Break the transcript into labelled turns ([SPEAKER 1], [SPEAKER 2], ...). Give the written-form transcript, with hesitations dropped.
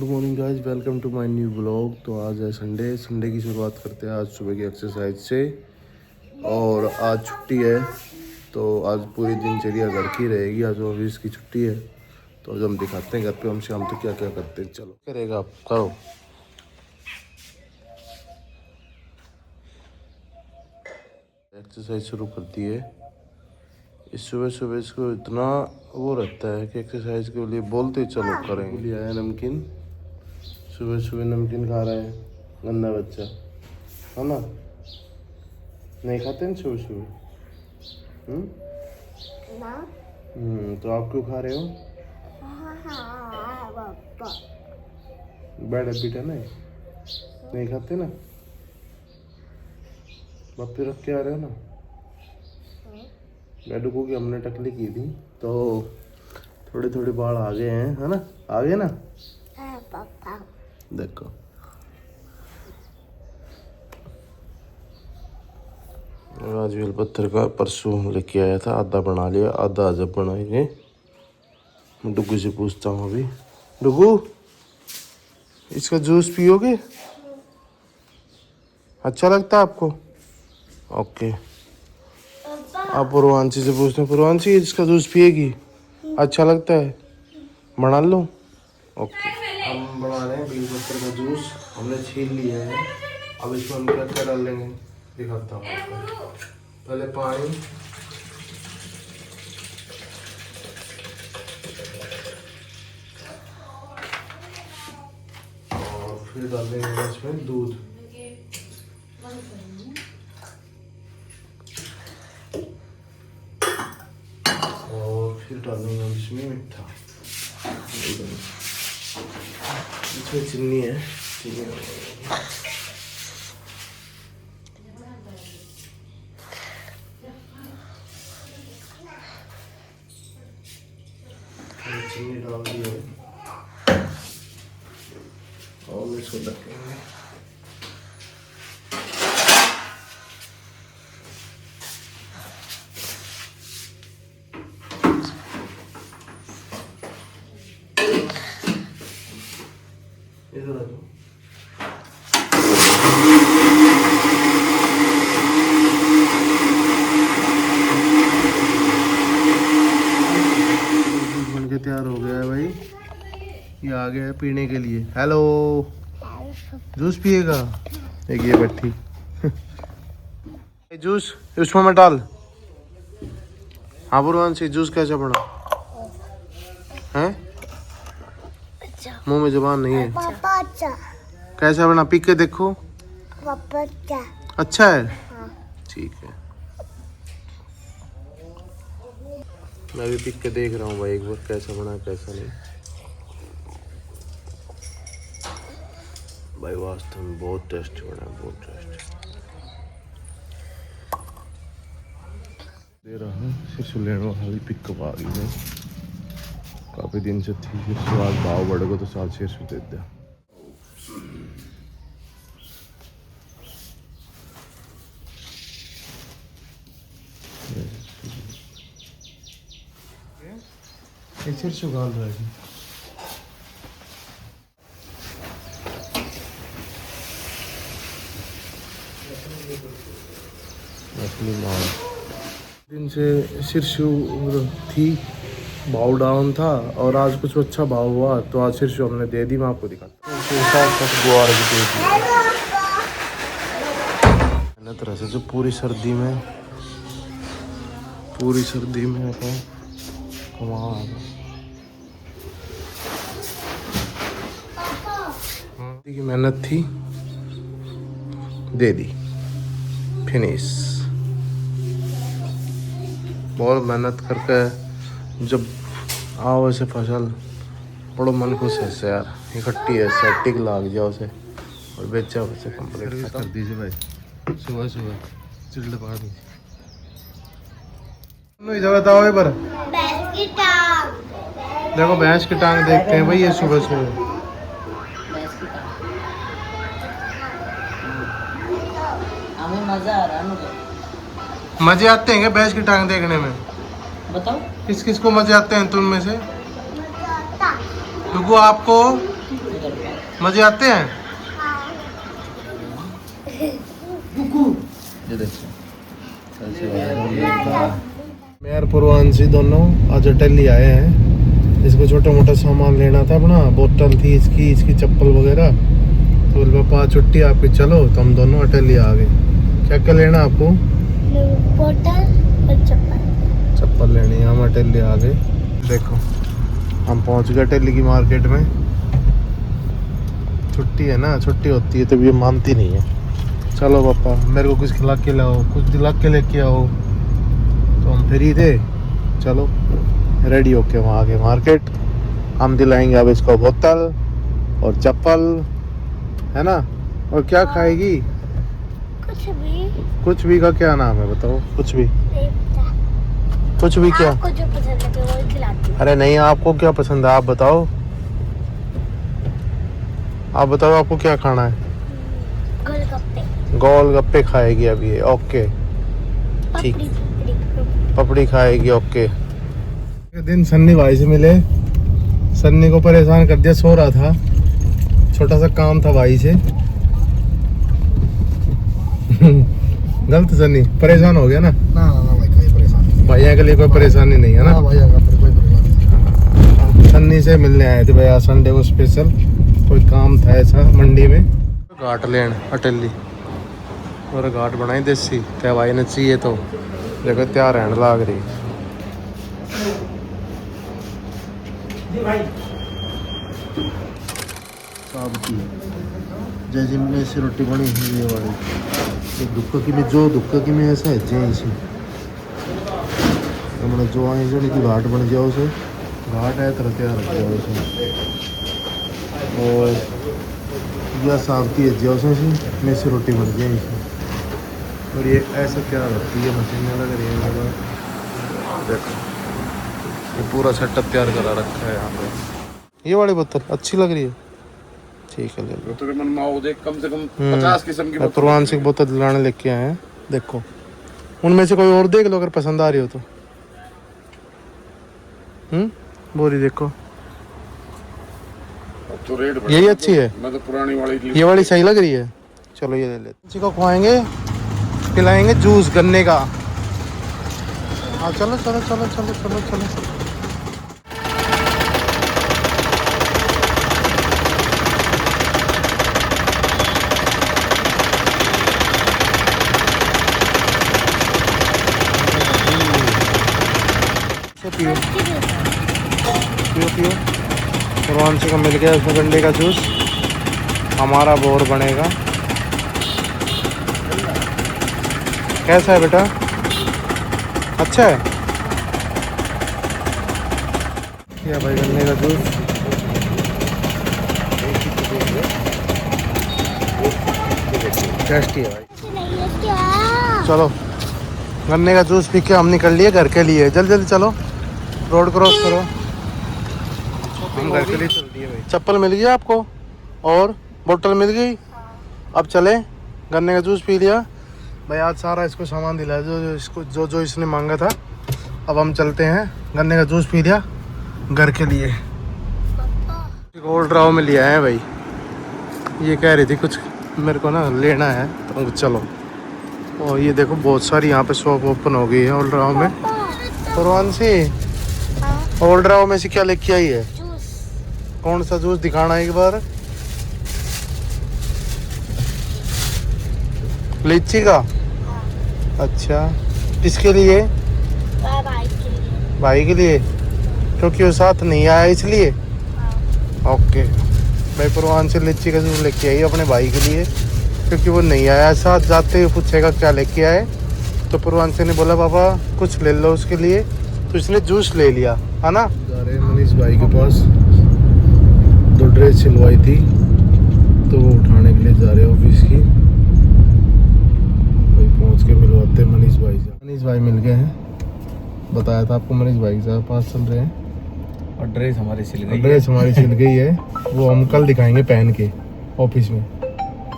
[SPEAKER 1] Good morning guys, welcome to my new blog. तो आज है संडे की शुरुआत करते हैं आज सुबह की एक्सरसाइज से। और आज छुट्टी है तो आज पूरी दिनचर्या घर की रहेगी। आज ऑफिस की छुट्टी है तो आज हम दिखाते हैं घर पे हम शाम तक क्या क्या करते हैं। चलो करेगा, आप करो। एक्सरसाइज शुरू करती है। इस सुबह सुबह इसको इतना वो रहता है कि एक्सरसाइज के लिए बोलते चलो करेंगे। लिया है नमकीन, सुबह सुबह नमकीन खा रहे हैं, गंदा बच्चा है ना। नहीं खाते हैं सुबह सुबह। तो आप क्यों खा रहे हो? बैड हैबिट है ना, नहीं खाते ना। बापी रख के आ रहे हो ना। लड्डू को की हमने टकली की थी तो थोड़े थोड़े बाल आ गए हैं, है ना। आ गए ना, देखो। आज बेलपत्थर का परसों लेके आया था, आधा बना लिया, आधा आज बनाएंगे। मैं डुगू से पूछता हूँ अभी। डुगू, इसका जूस पियोगे? अच्छा लगता है आपको? ओके। आप पूर्वांशी से पूछते हैं, पूर्वांशी इसका जूस पिएगी? अच्छा लगता है, बना लो। ओके, हम बना रहे हैं बेलपत्थर का जूस। हमने छील लिया है, अब इसमें हम क्या क्या डालेंगे दिखाता हूँ आपको। पहले पानी, और फिर डालेंगे इसमें दूध, और फिर डालेंगे इसमें मीठा। इसमें चीनी है, चीनी डाल दी है और इसको ढकेंगे। इधर आ जाओ। बनके तैयार हो गया है भाई, ये आ गया है पीने के लिए। हेलो, जूस पिएगा? एक ये बैठी जूस उसमें मत डाल। हाँ बुरहान से जूस कैसा बना है? मुंह में जुबान नहीं है। कैसा बना, पी के देखो। अच्छा है, ठीक है। मैं भी पी के देख रहा हूँ भाई एक बार कैसा बना कैसा नहीं। भाई वास्तव में बहुत टेस्टी बना है, बहुत टेस्ट दे रहा हूँ। शिशु लेने वाली पिकअप आ गई है, काफ़ी दिन से थी। शिशु आज भाव बढ़ेगा तो साथ शिशु दे दिया। शिशु गाल रहा है। दिन से शीर्षु थी, भाव डाउन था और आज कुछ अच्छा भाव हुआ तो आज शीर्षु हमने दे दी। मैं आपको दिखाता हूँ तरह से जो पूरी सर्दी में वहाँ की मेहनत थी, दे दी, फिनिश। बहुत मेहनत करके जब आओ ऐसे फसल, बड़ो मन खुश है से यार। इकट्ठी है सेटिक लाग जाओ से और बेचा उसे कंप्लीट कर दीजिए भाई। सुबह सुबह चिल्ड पका दीजिए। जगह आओ एक बार, भैंस की टांग देखो, भैंस की टांग देखते हैं भाई ये सुबह सुबह।
[SPEAKER 2] हमें मजा आ रहा है।
[SPEAKER 1] मजे आते हैं क्या भैंस की टांग देखने में?
[SPEAKER 2] बताओ
[SPEAKER 1] किस किस को मजे आते हैं तुम में से? क्योंकि आपको मजे आते हैं?
[SPEAKER 2] ये देखो
[SPEAKER 1] मैं और पूर्वांशी दोनों आज अटेली आए हैं। इसको छोटा मोटा सामान लेना था अपना, बोतल थी इसकी चप्पल वगैरह। तो बोले पापा छुट्टी आपकी, चलो। तो हम दोनों अटेली आ गए। क्या क्या लेना आपको?
[SPEAKER 3] बोतल और
[SPEAKER 1] चप्पल लेनी है। हम अटेली आ गए। देखो हम पहुंच गए अटेली की मार्केट में। छुट्टी है ना, छुट्टी होती है तो ये मानती नहीं है। चलो पापा मेरे को कुछ खिला के लाओ, कुछ दिला के लेके आओ। तो हम फ्री थे, चलो रेडी होके वहाँ आगे मार्केट। हम दिलाएंगे अब इसको बोतल और चप्पल, है ना। और क्या खाएगी? कुछ भी का क्या नाम है बताओ? कुछ भी क्या?
[SPEAKER 3] आपको जो पसंद है वो खिलाती हूँ।
[SPEAKER 1] अरे नहीं, आपको क्या पसंद है आप बताओ। आप बताओ आपको क्या खाना है?
[SPEAKER 3] गोलगप्पे।
[SPEAKER 1] गोलगप्पे खाएगी अभी ये, ओके ठीक। पपड़ी खाएगी, ओके। दिन सन्नी भाई से मिले। सन्नी को परेशान कर दिया, सो रहा था। छोटा सा काम था भाई से। गलत सन्नी परेशान हो गया ना?
[SPEAKER 4] ना भाई कोई परेशानी नहीं।
[SPEAKER 1] भैया के लिए कोई परेशानी नहीं है ना?
[SPEAKER 4] हाँ भैया का कोई परेशानी नहीं।
[SPEAKER 1] सन्नी से मिलने आए थे भैया संडे को स्पेशल। कोई काम था ऐसा मंडी में। घाट लेन अटेली और घाट बनाई देसी क्या भाई ने चाहिए तो जगह तैयार रहने लाग रही।
[SPEAKER 4] साबती जैसे में ऐसी रोटी बनी हुई है वाली एक दुक्का की में जो दुक्का की में ऐसा है जैसी हमने जो आए जो की घाट बन जाओ उसे घाट है तरह तैयार रख जाओ उसे। और यह साबती है जो से में से रोटी बन जाए इसमें। और ये ऐसा तैयार होती है, मशीनें लग रही है। देखो ये पूरा सेटअप तैयार करा रखा है यहाँ पे। ये वाली बोतल अच्छी लग रही है, ठीक है ले लो।
[SPEAKER 5] कम से कम 50 किस्म की
[SPEAKER 1] पूर्वांशी की बोतल दिलाने लेके आए हैं। देखो उनमें से कोई और देख लो अगर पसंद आ रही हो तो। बोरी देखो
[SPEAKER 5] तो रेट
[SPEAKER 1] यही अच्छी है।
[SPEAKER 5] मैं तो पुरानी वाली
[SPEAKER 1] ये वाली सही लग रही है, चलो ये ले लेते। किसी को खुआएंगे, पिलाएंगे जूस गन्ने का। हाँ चलो चलो चलो चलो चलो चलो। पियो पियो पियो। पूर्वांशी का मिल गया उसमें गन्ने का जूस। हमारा बोर बनेगा। कैसा है बेटा? अच्छा है क्या भाई? गन्ने का जूस टेस्टी है भाई। चलो गन्ने का जूस पी के हम निकल लिए घर के लिए। जल्दी जल्दी चलो, रोड क्रॉस करो। हम घर के लिए चल दिए भाई। चप्पल मिल गई आपको और बोतल मिल गई। अब चले, गन्ने का जूस पी लिया भाई। आज सारा इसको सामान दिलाया जो इसने मांगा था। अब हम चलते हैं। गन्ने का जूस पी लिया घर के लिए। गोल्ड राव में लिया है भाई। ये कह रही थी कुछ मेरे को ना लेना है तो चलो। और ये देखो बहुत सारी यहाँ पे शॉप ओपन हो गई है ओल्ड राव में। पूर्वांशी ओल्ड राव में से क्या लेके आई है?
[SPEAKER 3] जूस।
[SPEAKER 1] कौन सा जूस दिखाना एक बार? लीची का? अच्छा किसके लिए? भाई के लिए, क्योंकि वो साथ नहीं आया इसलिए। ओके भाई पूर्वांशी लीची का जूस लेके आई अपने भाई के लिए, क्योंकि वो नहीं आया साथ। जाते हुए पूछेगा क्या लेके आए, तो पूर्वांशी ने बोला पापा कुछ ले लो उसके लिए, तो इसने जूस ले लिया है ना। जा रहे मनीष भाई के पास, 2 ड्रेस सिलवाई थी तो वो उठाने के लिए जा रहे ऑफिस की। भाई पहुंच के मिलवाते मनीष भाई से। मनीष भाई मिल गए हैं, बताया था आपको। मनीष भाई के पास चल रहे हैं
[SPEAKER 2] और ड्रेस हमारी सिल गई
[SPEAKER 1] है। वो हम कल दिखाएंगे पहन के ऑफिस में।